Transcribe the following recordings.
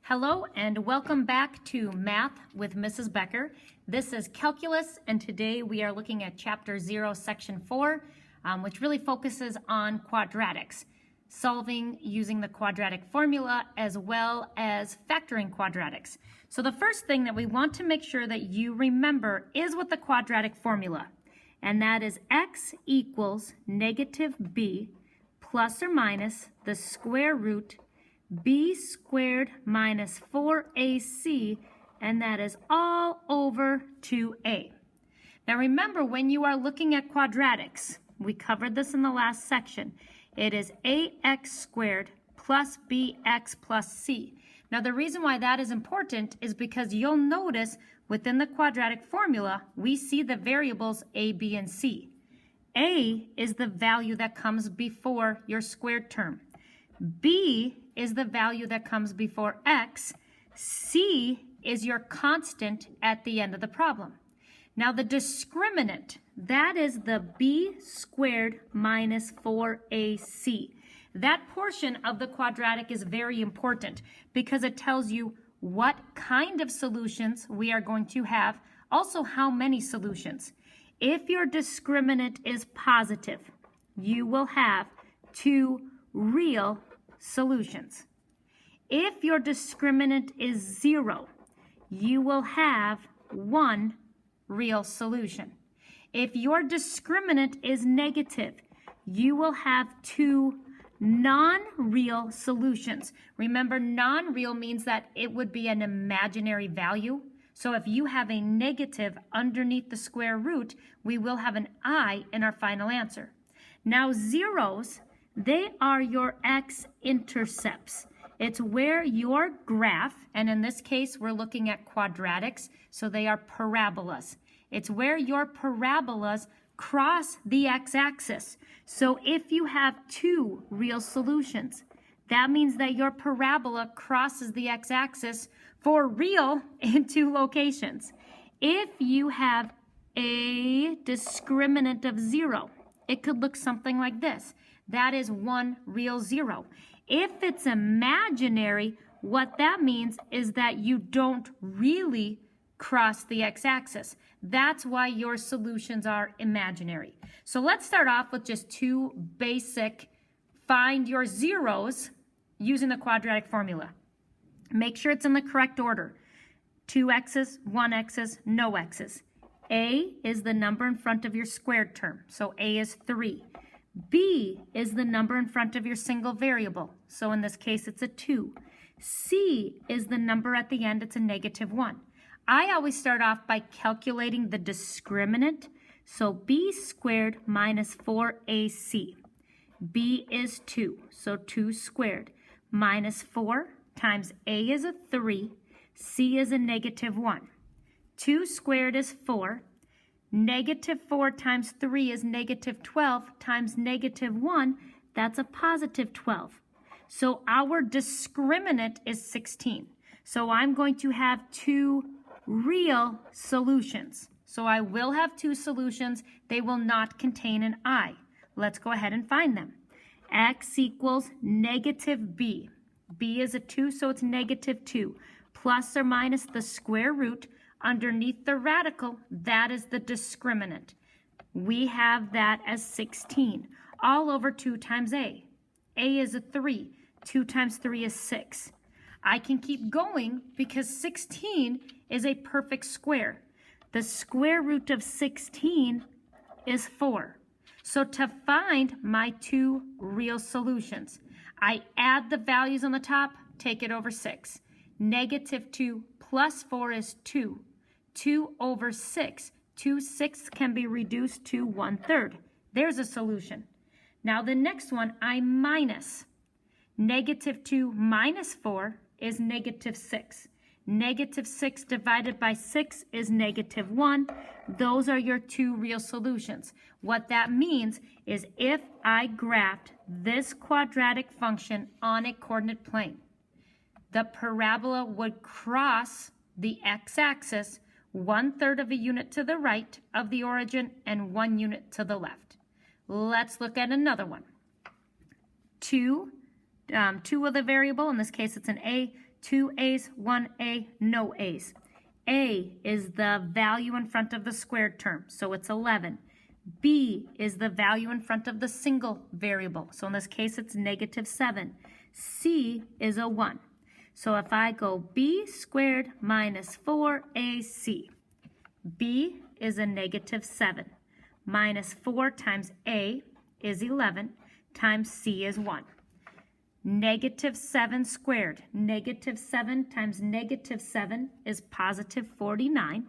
Hello and welcome back to Math with Mrs. Becker. This is Calculus, and today we are looking at Chapter 0, Section 4, which really focuses on quadratics, solving using the quadratic formula as well as factoring quadratics. So the first thing that we want to make sure that you remember is what the quadratic formula, and that is x equals negative b plus or minus the square root b squared minus 4ac, and that is all over 2a. Now remember, when you are looking at quadratics, we covered this in the last section, it is ax squared plus bx plus c. Now the reason why that is important is because you'll notice within the quadratic formula, we see the variables a, b, and c. A is the value that comes before your squared term. B is the value that comes before x. C is your constant at the end of the problem. Now the discriminant, that is the b squared minus 4ac. That portion of the quadratic is very important because it tells you what kind of solutions we are going to have, also how many solutions. If your discriminant is positive, you will have two real solutions. If your discriminant is 0, you will have one real solution. If your discriminant is negative, you will have two non-real solutions. Remember, non-real means that it would be an imaginary value. So if you have a negative underneath the square root, we will have an I in our final answer. Now zeros, they are your x-intercepts. It's where your graph, and in this case we're looking at quadratics, so they are parabolas. It's where your parabolas cross the x-axis. So if you have two real solutions, that means that your parabola crosses the x-axis for real in two locations. If you have a discriminant of 0, it could look something like this. That is one real 0. If it's imaginary, what that means is that you don't really cross the x-axis. That's why your solutions are imaginary. So let's start off with just two basic find your zeros using the quadratic formula. Make sure it's in the correct order. 2 x's, 1 x's, no x's. A is the number in front of your squared term, so A is 3. B is the number in front of your single variable, so in this case it's a 2. C is the number at the end, it's a negative 1. I always start off by calculating the discriminant, so b squared minus 4ac. B is 2, so 2 squared, minus 4 times a is a 3, c is a negative 1. 2 squared is 4. Negative 4 times 3 is negative 12 times negative 1. That's a positive 12. So our discriminant is 16. So I'm going to have two real solutions. So I will have two solutions. They will not contain an I. Let's go ahead and find them. X equals negative b. B is a 2, so it's negative 2. Plus or minus the square root. Underneath the radical, that is the discriminant. We have that as 16, all over 2 times a. A is a 3. 2 times 3 is 6. I can keep going because 16 is a perfect square. The square root of 16 is 4. So to find my two real solutions, I add the values on the top, take it over 6. Negative 2 plus 4 is 2. 2 over 6. 2 sixths can be reduced to 1/3. There's a solution. Now the next one, I minus. Negative 2 minus 4 is negative 6. Negative 6 divided by 6 is negative 1. Those are your two real solutions. What that means is if I graphed this quadratic function on a coordinate plane, the parabola would cross the x-axis 1/3 of a unit to the right of the origin and 1 unit to the left. Let's look at another one. 2 with a variable, in this case it's an a, 2 A's, 1 A, no A's. A is the value in front of the squared term, so it's 11. B is the value in front of the single variable, so in this case it's -7. C is a 1. So if I go b squared minus 4ac, b is a -7, minus 4 times a is 11, times c is 1. -7 squared, -7 times -7 is positive 49,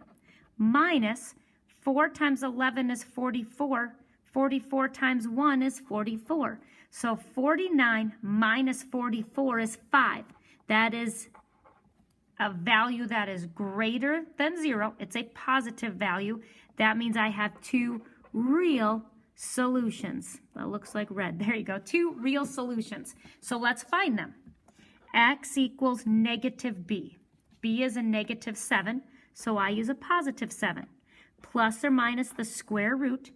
minus 4 times 11 is 44, 44 times 1 is 44. So 49 minus 44 is 5. That is a value that is greater than 0. It's a positive value. That means I have two real solutions. That looks like red. There you go. Two real solutions. So let's find them. X equals -b. B is a -7, so I use a positive 7. Plus or minus the square root.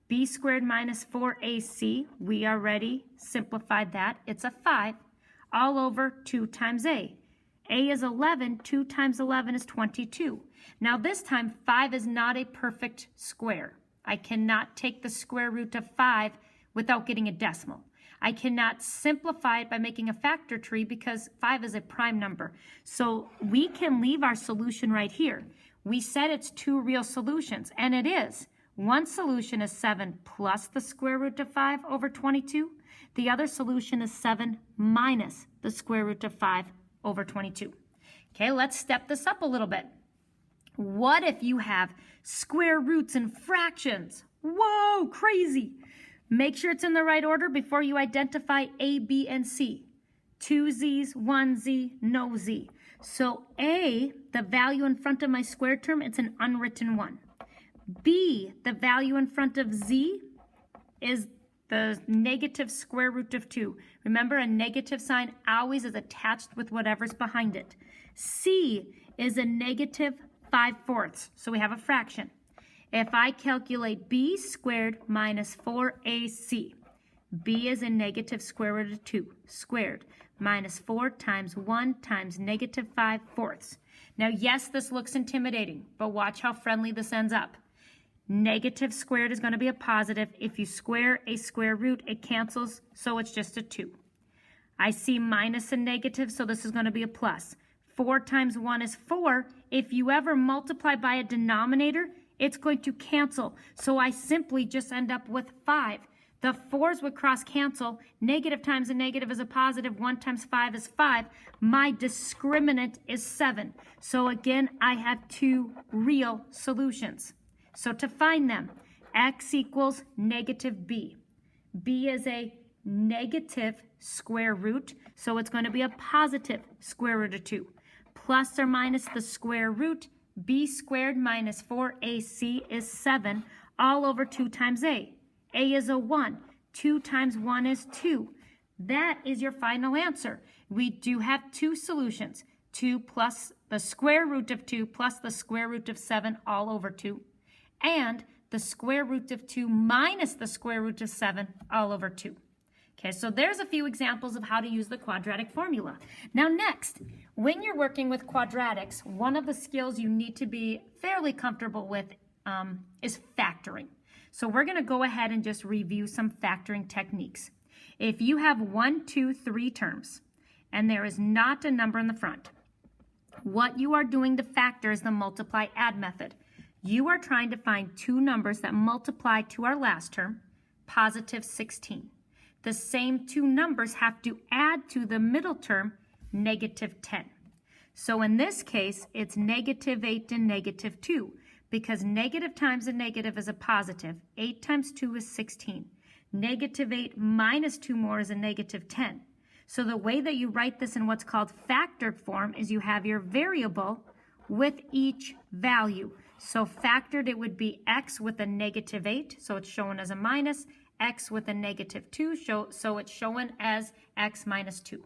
B squared minus 4ac. We already simplified that. It's a 5. All over 2 times a. A is 11. 2 times 11 is 22. Now this time, 5 is not a perfect square. I cannot take the square root of 5 without getting a decimal. I cannot simplify it by making a factor tree because 5 is a prime number. So we can leave our solution right here. We said it's two real solutions, and it is. One solution is 7 plus the square root of 5 over 22. The other solution is 7 minus the square root of 5 over 22. Okay, let's step this up a little bit. What if you have square roots and fractions? Whoa, crazy. Make sure it's in the right order before you identify A, B, and C. 2 Z's, 1 Z, no Z. So A, the value in front of my square term, it's an unwritten 1. B, the value in front of Z, is the negative square root of 2. Remember, a negative sign always is attached with whatever's behind it. C is a -5/4, so we have a fraction. If I calculate b squared minus 4ac, b is a negative square root of 2 squared minus 4 times 1 times -5/4. Now, yes, this looks intimidating, but watch how friendly this ends up. Negative squared is going to be a positive. If you square a square root, it cancels, so it's just a 2. I see minus and negative, so this is going to be a plus. 4 times 1 is 4. If you ever multiply by a denominator, it's going to cancel. So I simply just end up with 5. The 4's would cross cancel. Negative times a negative is a positive. 1 times 5 is 5. My discriminant is 7. So again, I have two real solutions. So to find them, x equals -b. b is a negative square root, so it's going to be a positive square root of 2. Plus or minus the square root, b squared minus 4ac is 7, all over 2 times a. A is a 1. 2 times 1 is 2. That is your final answer. We do have two solutions. 2 plus the square root of 2 plus the square root of 7 all over 2. And the square root of 2 minus the square root of 7 all over 2. Okay, so there's a few examples of how to use the quadratic formula. Now next, when you're working with quadratics, one of the skills you need to be fairly comfortable with is factoring. So we're going to go ahead and just review some factoring techniques. If you have 1, 2, 3 terms, and there is not a number in the front, what you are doing to factor is the multiply-add method. You are trying to find two numbers that multiply to our last term, positive 16. The same two numbers have to add to the middle term, negative 10. So in this case, it's negative 8 and negative 2, because negative times a negative is a positive. 8 times 2 is 16. Negative 8 minus 2 more is a negative 10. So the way that you write this in what's called factored form is you have your variable with each value. So factored, it would be x with a negative 8, so it's shown as a minus, x with a negative 2, so it's shown as x minus 2.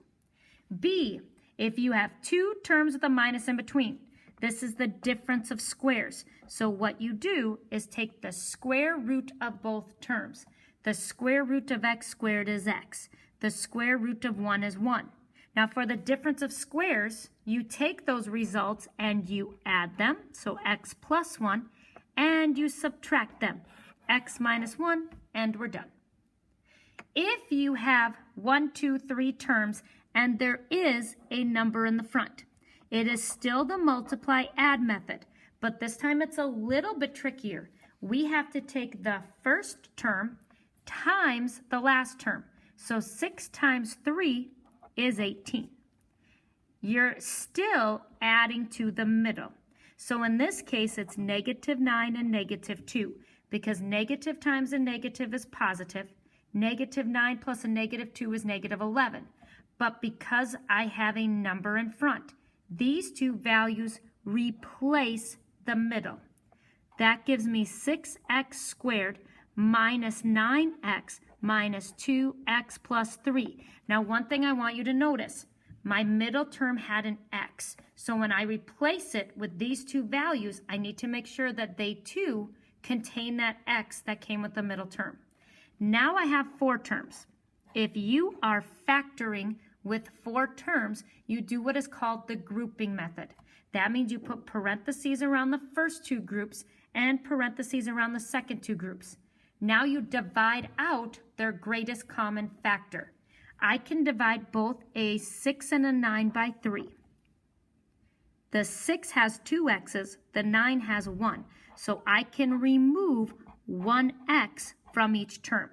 B, if you have two terms with a minus in between, this is the difference of squares. So what you do is take the square root of both terms. The square root of x squared is x. The square root of 1 is 1. Now for the difference of squares, you take those results and you add them, so x plus 1, and you subtract them, x minus 1, and we're done. If you have 1, 2, 3 terms and there is a number in the front, it is still the multiply add method, but this time it's a little bit trickier. We have to take the first term times the last term. So 6 times 3 is 18. You're still adding to the middle. So in this case, it's negative 9 and negative 2, because negative times a negative is positive. Negative 9 plus a negative 2 is negative 11. But because I have a number in front, these two values replace the middle. That gives me 6x squared minus 9x minus 2x plus 3. Now, one thing I want you to notice, my middle term had an x. So when I replace it with these two values, I need to make sure that they too contain that x that came with the middle term. Now I have 4 terms. If you are factoring with 4 terms, you do what is called the grouping method. That means you put parentheses around the first 2 groups and parentheses around the second 2 groups. Now you divide out their greatest common factor. I can divide both a 6 and a 9 by 3. The 6 has 2 x's, the 9 has 1. So I can remove 1x from each term.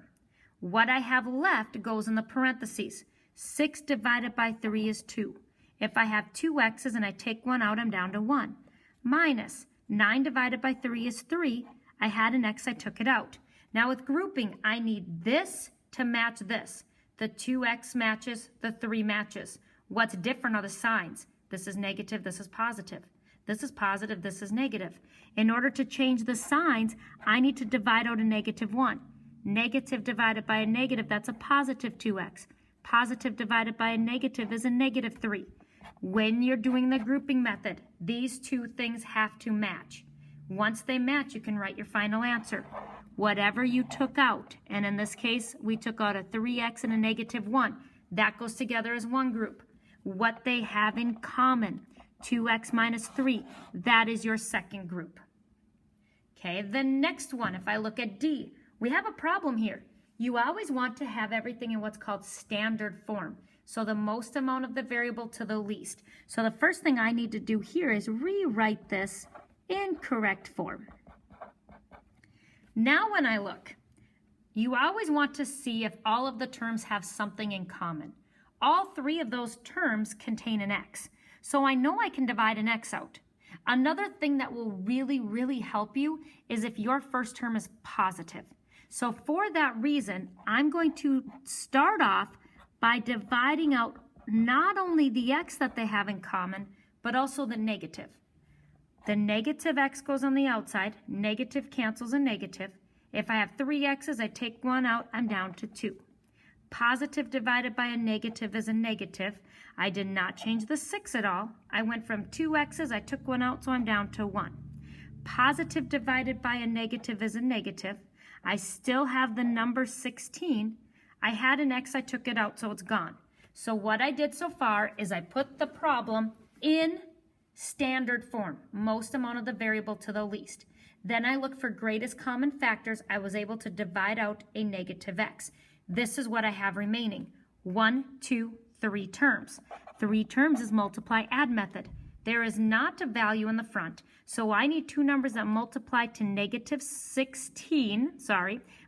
What I have left goes in the parentheses. 6 divided by 3 is 2. If I have 2 x's and I take 1 out, I'm down to 1. Minus 9 divided by 3 is 3. I had an x, I took it out. Now with grouping, I need this to match this. The 2x matches, the 3 matches. What's different are the signs. This is negative, this is positive. This is positive, this is negative. In order to change the signs, I need to divide out a negative 1. Negative divided by a negative, that's a positive 2x. Positive divided by a negative is a negative 3. When you're doing the grouping method, these two things have to match. Once they match, you can write your final answer. Whatever you took out, and in this case, we took out a 3x and a negative 1. That goes together as one group. What they have in common, 2x minus 3, that is your second group. Okay, the next one, if I look at D, we have a problem here. You always want to have everything in what's called standard form. So the most amount of the variable to the least. So the first thing I need to do here is rewrite this in correct form. Now when I look, you always want to see if all of the terms have something in common. All 3 of those terms contain an x. So I know I can divide an x out. Another thing that will really help you is if your first term is positive. So for that reason, I'm going to start off by dividing out not only the x that they have in common, but also the negative. The negative x goes on the outside, negative cancels a negative. If I have 3 x's, I take 1 out, I'm down to 2. Positive divided by a negative is a negative. I did not change the 6 at all. I went from 2 x's, I took 1 out, so I'm down to 1. Positive divided by a negative is a negative. I still have the number 16. I had an x, I took it out, so it's gone. So what I did so far is I put the problem in standard form, most amount of the variable to the least. Then I looked for greatest common factors. I was able to divide out a negative x. This is what I have remaining. 1, 2, 3 terms. 3 terms is multiply add method. There is not a value in the front, so I need 2 numbers that multiply to negative 16,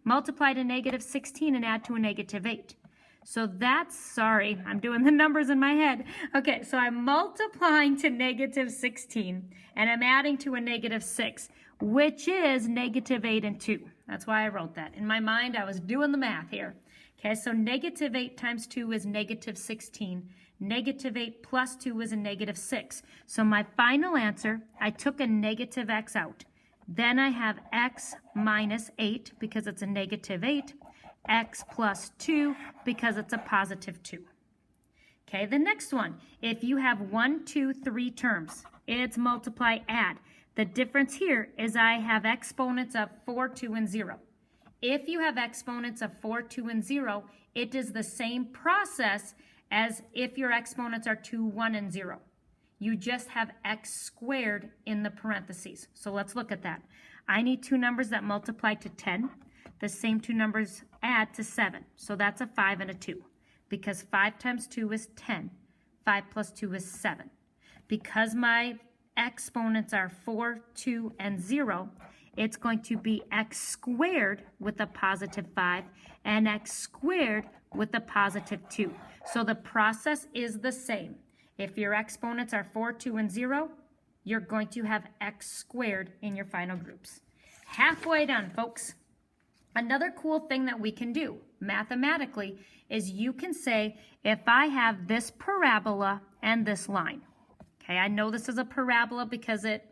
multiply to negative 16 and add to a negative 8. So that's, I'm doing the numbers in my head. Okay, so I'm multiplying to negative 16, and I'm adding to a negative 6, which is negative 8 and 2. That's why I wrote that. In my mind, I was doing the math here. Okay, so negative 8 times 2 is negative 16. Negative 8 plus 2 is a negative 6. So my final answer, I took a negative x out. Then I have x minus 8 because it's a negative 8. X plus 2 because it's a positive 2. Okay, the next one. If you have 1, 2, 3 terms, it's multiply add. The difference here is I have exponents of 4, 2, and 0. If you have exponents of 4, 2, and 0, it is the same process as if your exponents are 2, 1, and 0. You just have x squared in the parentheses. So let's look at that. I need two numbers that multiply to 10. The same two numbers add to 7. So that's a 5 and a 2. Because 5 times 2 is 10. 5 plus 2 is 7. Because my exponents are 4, 2, and 0, it's going to be x squared with a positive 5 and x squared with a positive 2. So the process is the same. If your exponents are 4, 2, and 0, you're going to have x squared in your final groups. Halfway done, folks. Another cool thing that we can do mathematically is you can say, if I have this parabola and this line, okay, I know this is a parabola because it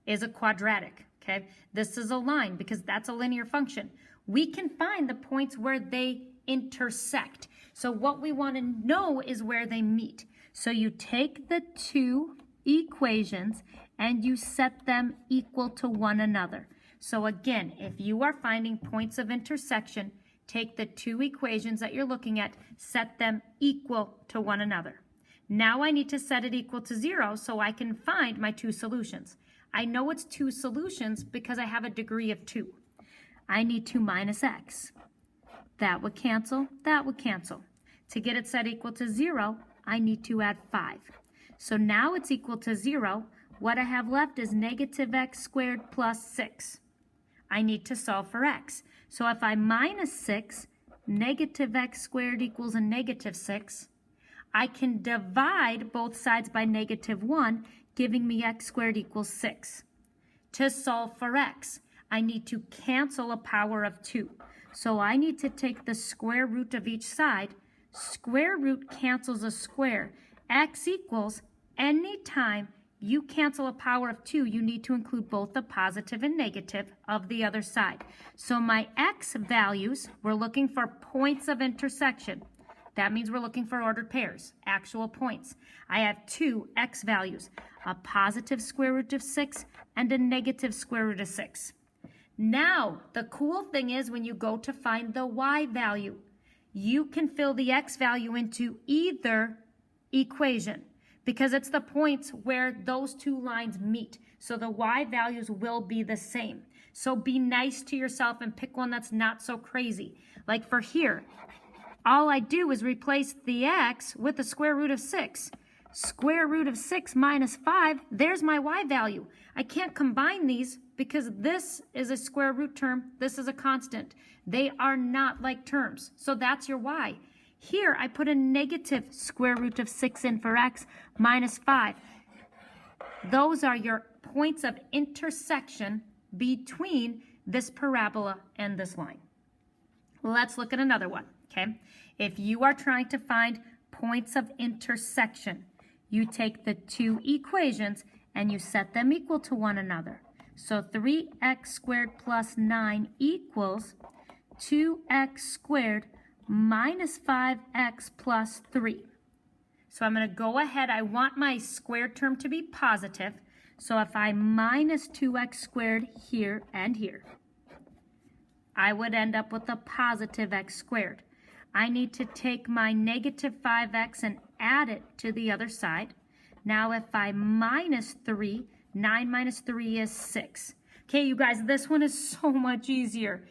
is a quadratic, okay? This is a line because that's a linear function. We can find the points where they intersect. So what we want to know is where they meet. So you take the two equations and you set them equal to one another. So again, if you are finding points of intersection, take the two equations that you're looking at, set them equal to one another. Now I need to set it equal to 0 so I can find my two solutions. I know it's two solutions because I have a degree of 2. I need 2 minus x. That would cancel, that would cancel. To get it set equal to 0, I need to add 5. So now it's equal to 0. What I have left is negative x squared plus 6. I need to solve for x. So if I minus 6, negative x squared equals a negative 6. I can divide both sides by negative 1, giving me x squared equals 6. To solve for x, I need to cancel a power of 2. So I need to take the square root of each side. Square root cancels a square. X equals, anytime you cancel a power of 2, you need to include both the positive and negative of the other side. So my x values, we're looking for points of intersection. That means we're looking for ordered pairs, actual points. I have two x values, a positive square root of 6 and a negative square root of 6. Now, the cool thing is when you go to find the y value, you can fill the x value into either equation because it's the points where those two lines meet. So the y values will be the same. So be nice to yourself and pick one that's not so crazy. Like for here, all I do is replace the x with the square root of 6. Square root of 6 minus 5, there's my y value. I can't combine these because this is a square root term, this is a constant. They are not like terms, so that's your y. Here, I put a negative square root of 6 in for x minus 5. Those are your points of intersection between this parabola and this line. Let's look at another one, okay? If you are trying to find points of intersection, you take the two equations and you set them equal to one another. So 3x squared plus 9 equals 2x squared minus 5x plus 3. So I'm going to go ahead. I want my squared term to be positive. So if I minus 2x squared here and here, I would end up with a positive x squared. I need to take my negative 5x and add it to the other side. Now if I minus 3, 9 minus 3 is 6. Okay, you guys, this one is so much easier.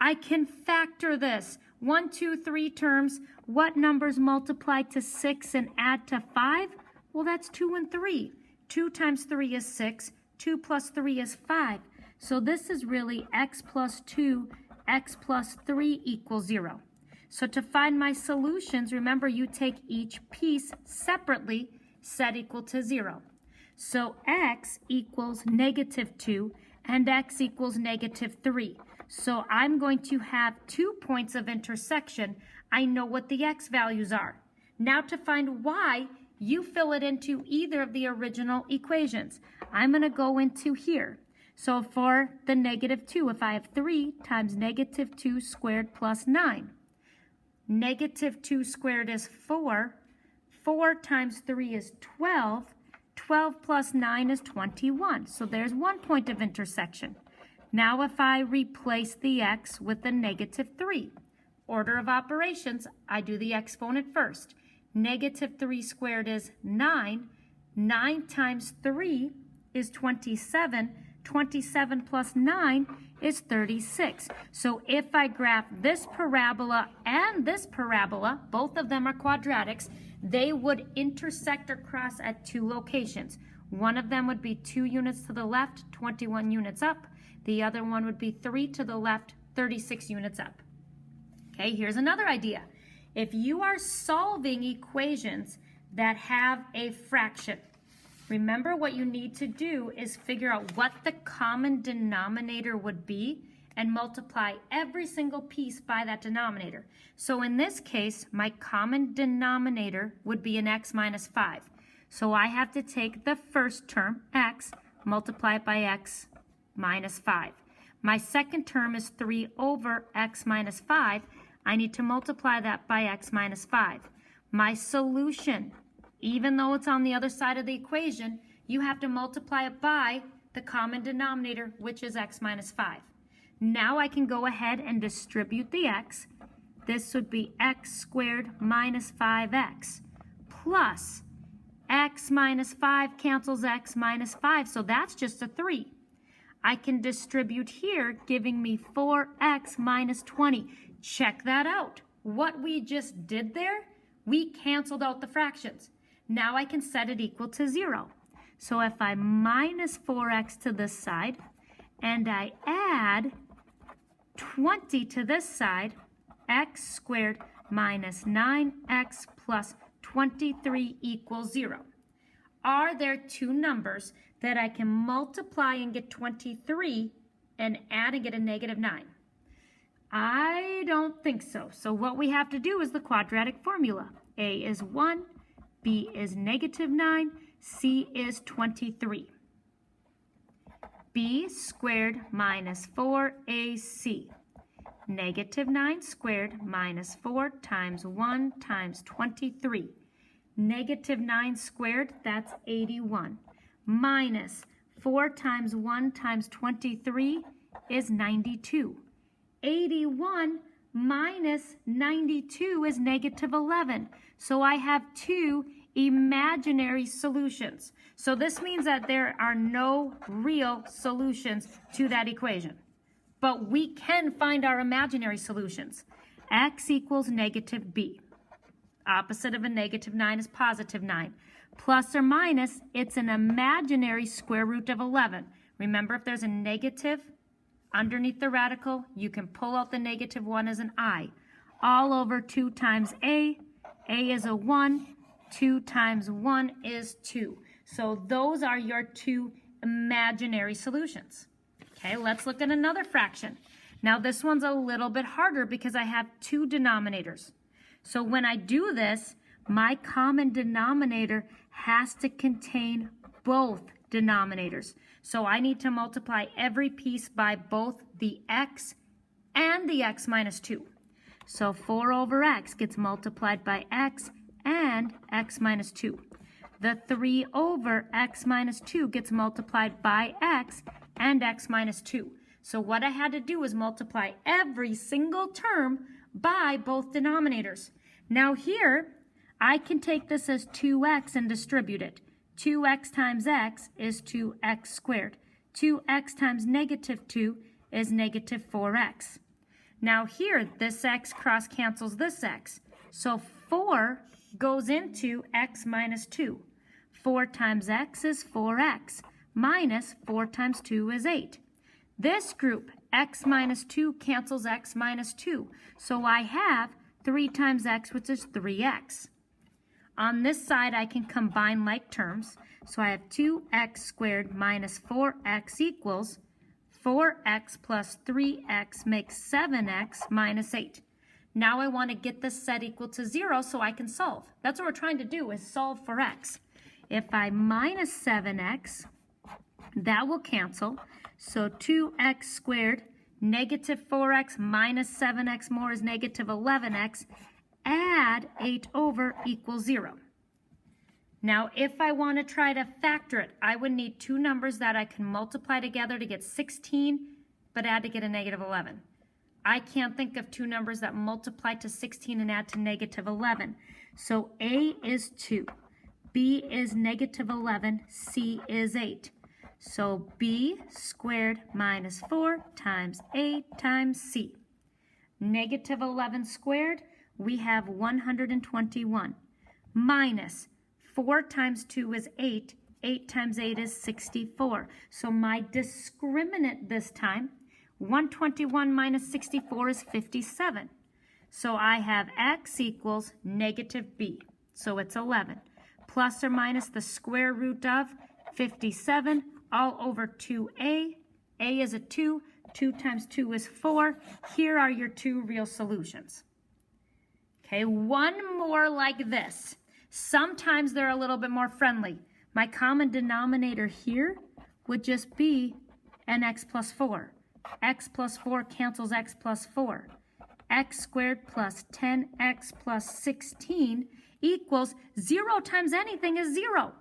I can factor this. 1, 2, 3 terms. What numbers multiply to 6 and add to 5? Well, that's 2 and 3. 2 times 3 is 6. 2 plus 3 is 5. So this is really x plus 2, x plus 3 equals 0. So to find my solutions, remember you take each piece separately, set equal to 0. So x equals negative 2 and x equals negative 3. So I'm going to have 2 points of intersection. I know what the x values are. Now to find y, you fill it into either of the original equations. I'm going to go into here. So for the negative 2, if I have 3 times negative 2 squared plus 9, negative 2 squared is 4. 4 times 3 is 12. 12 plus 9 is 21. So there's 1 point of intersection. Now if I replace the x with the negative 3, order of operations, I do the exponent first. Negative 3 squared is 9. 9 times 3 is 27. 27 plus 9 is 36. So if I graph this parabola and this parabola, both of them are quadratics, they would intersect or cross at two locations. One of them would be 2 units to the left, 21 units up. The other one would be 3 to the left, 36 units up. Okay, here's another idea. If you are solving equations that have a fraction, remember what you need to do is figure out what the common denominator would be and multiply every single piece by that denominator. So in this case, my common denominator would be an x minus 5. So I have to take the first term, x, multiply it by x minus 5. My second term is 3 over x minus 5. I need to multiply that by x minus 5. My solution, even though it's on the other side of the equation, you have to multiply it by the common denominator, which is x minus 5. Now I can go ahead and distribute the x. This would be x squared minus 5x plus x minus 5 cancels x minus 5, so that's just a 3. I can distribute here, giving me 4x minus 20. Check that out. What we just did there, we canceled out the fractions. Now I can set it equal to 0. So if I minus 4x to this side, and I add 20 to this side, x squared minus 9x plus 23 equals 0. Are there two numbers that I can multiply and get 23 and add and get a negative 9? I don't think so. So what we have to do is the quadratic formula. A is 1, B is negative 9, C is 23. B squared minus 4AC. Negative 9 squared minus 4 times 1 times 23. Negative 9 squared, that's 81. Minus 4 times 1 times 23 is 92. 81 minus 92 is negative 11. So I have two imaginary solutions. So this means that there are no real solutions to that equation. But we can find our imaginary solutions. X equals negative b. Opposite of a negative 9 is positive 9. Plus or minus, it's an imaginary square root of 11. Remember, if there's a negative underneath the radical, you can pull out the negative 1 as an I. All over 2 times A. A is a 1. 2 times 1 is 2. So those are your two imaginary solutions. Okay, let's look at another fraction. Now this one's a little bit harder because I have two denominators. So when I do this, my common denominator has to contain both denominators. So I need to multiply every piece by both the x and the x minus 2. So 4 over x gets multiplied by x and x minus 2. The 3 over x minus 2 gets multiplied by x and x minus 2. So what I had to do was multiply every single term by both denominators. Now here, I can take this as 2x and distribute it. 2x times x is 2x squared. 2x times negative 2 is negative 4x. Now here, this x cross cancels this x. So 4 goes into x minus 2. 4 times x is 4x. Minus 4 times 2 is 8. This group, x minus 2 cancels x minus 2. So I have 3 times x, which is 3x. On this side, I can combine like terms. So I have 2x squared minus 4x equals 4x plus 3x makes 7x minus 8. Now I want to get this set equal to 0 so I can solve. That's what we're trying to do, is solve for x. If I minus 7x, that will cancel. So 2x squared, negative 4x minus 7x more is negative 11x. Add 8 over equals 0. Now, if I want to try to factor it, I would need two numbers that I can multiply together to get 16, but add to get a negative 11. I can't think of two numbers that multiply to 16 and add to negative 11. So A is 2, B is negative 11, C is 8. So B squared minus 4 times A times C. Negative 11 squared, we have 121, minus 4 times 2 is 8. 8 times 8 is 64. So my discriminant this time, 121 minus 64 is 57. So I have x equals negative b. So it's 11. Plus or minus the square root of 57 all over 2a. A is a 2. 2 times 2 is 4. Here are your two real solutions. Okay, one more like this. Sometimes they're a little bit more friendly. My common denominator here would just be an x plus 4. X plus 4 cancels x plus 4. X squared plus 10x plus 16 equals 0 times anything is 0.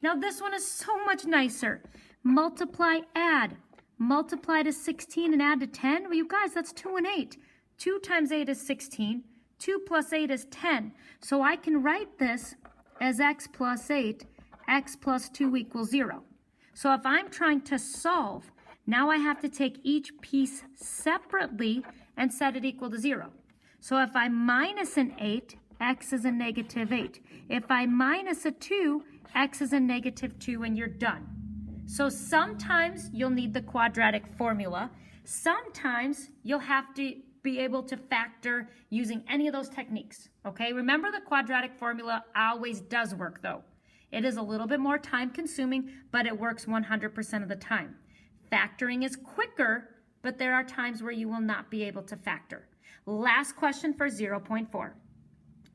Now this one is so much nicer. Multiply, add. Multiply to 16 and add to 10. Well, you guys, that's 2 and 8. 2 times 8 is 16. 2 plus 8 is 10. So I can write this as x plus 8. X plus 2 equals 0. So if I'm trying to solve, now I have to take each piece separately and set it equal to 0. So if I minus an 8, x is a negative 8. If I minus a 2, x is a negative 2, and you're done. So sometimes you'll need the quadratic formula. Sometimes you'll have to be able to factor using any of those techniques, okay? Remember, the quadratic formula always does work, though. It is a little bit more time consuming, but it works 100% of the time. Factoring is quicker, but there are times where you will not be able to factor. Last question for 0.4.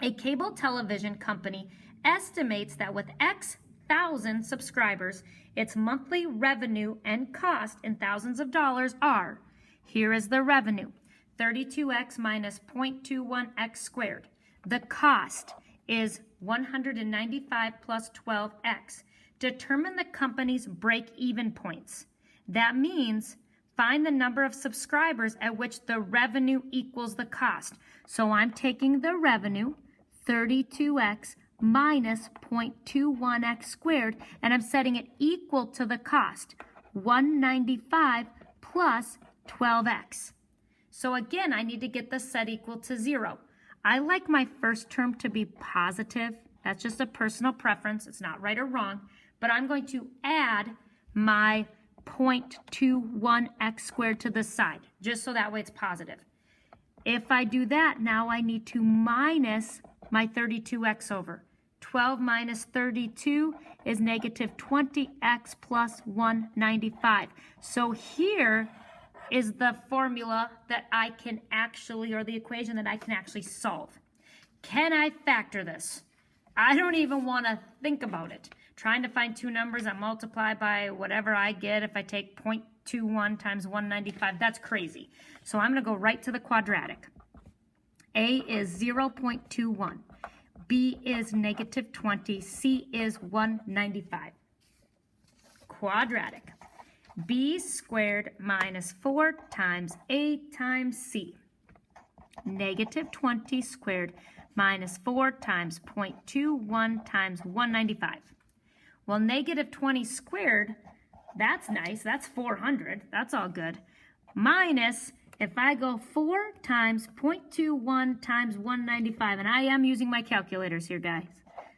A cable television company estimates that with X thousand subscribers, its monthly revenue and cost in thousands of dollars are, here is the revenue, 32x minus 0.21x squared. The cost is 195 plus 12x. Determine the company's break-even points. That means find the number of subscribers at which the revenue equals the cost. So I'm taking the revenue, 32x minus 0.21x squared, and I'm setting it equal to the cost, 195 plus 12x. So again, I need to get the set equal to 0. I like my first term to be positive. That's just a personal preference. It's not right or wrong. But I'm going to add my 0.21x squared to the side, just so that way it's positive. If I do that, now I need to minus my 32x over. 12 minus 32 is negative 20x plus 195. So here is the formula that I can actually, or the equation that I can actually solve. Can I factor this? I don't even want to think about it. Trying to find two numbers that multiply by whatever I get if I take 0.21 times 195, that's crazy. So I'm going to go right to the quadratic. A is 0.21. B is negative 20. C is 195. Quadratic. B squared minus 4 times A times C. Negative 20 squared minus 4 times 0.21 times 195. Well, negative 20 squared, that's nice. That's 400. That's all good. Minus, if I go 4 times 0.21 times 195, and I am using my calculators here, guys.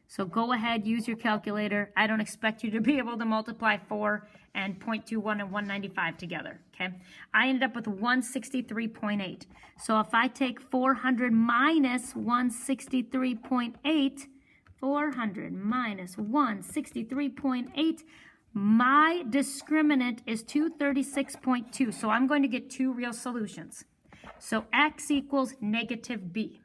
So go ahead, use your calculator. I don't expect you to be able to multiply 4 and 0.21 and 195 together, okay? I ended up with 163.8. So if I take 400 minus 163.8, 400 minus 163.8, my discriminant is 236.2. So I'm going to get two real solutions. So x equals negative b.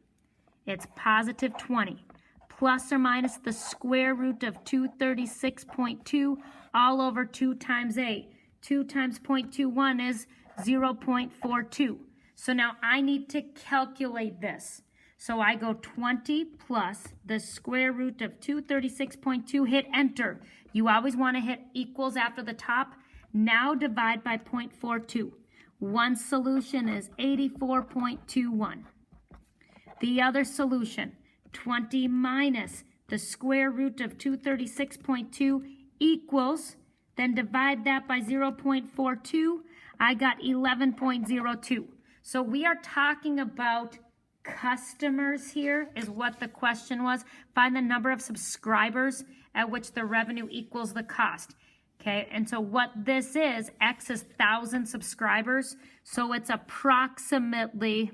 It's positive 20. Plus or minus the square root of 236.2 all over 2 times a. 2 times 0.21 is 0.42. So now I need to calculate this. So I go 20 plus the square root of 236.2, hit enter. You always want to hit equals after the top. Now divide by 0.42. One solution is 84.21. The other solution, 20 minus the square root of 236.2 equals, then divide that by 0.42, I got 11.02. So we are talking about customers here is what the question was. Find the number of subscribers at which the revenue equals the cost. Okay, and so what this is, X is 1,000 subscribers, so it's approximately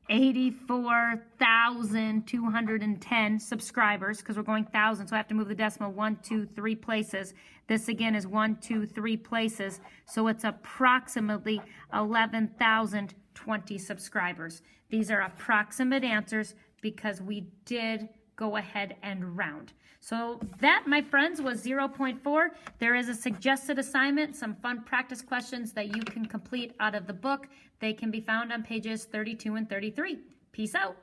84,210 subscribers, because we're going 1,000, so I have to move the decimal 1, 2, 3 places. This again is 1, 2, 3 places, so it's approximately 11,020 subscribers. These are approximate answers because we did go ahead and round. So that, my friends, was 0.4. There is a suggested assignment, some fun practice questions that you can complete out of the book. They can be found on pages 32 and 33. Peace out.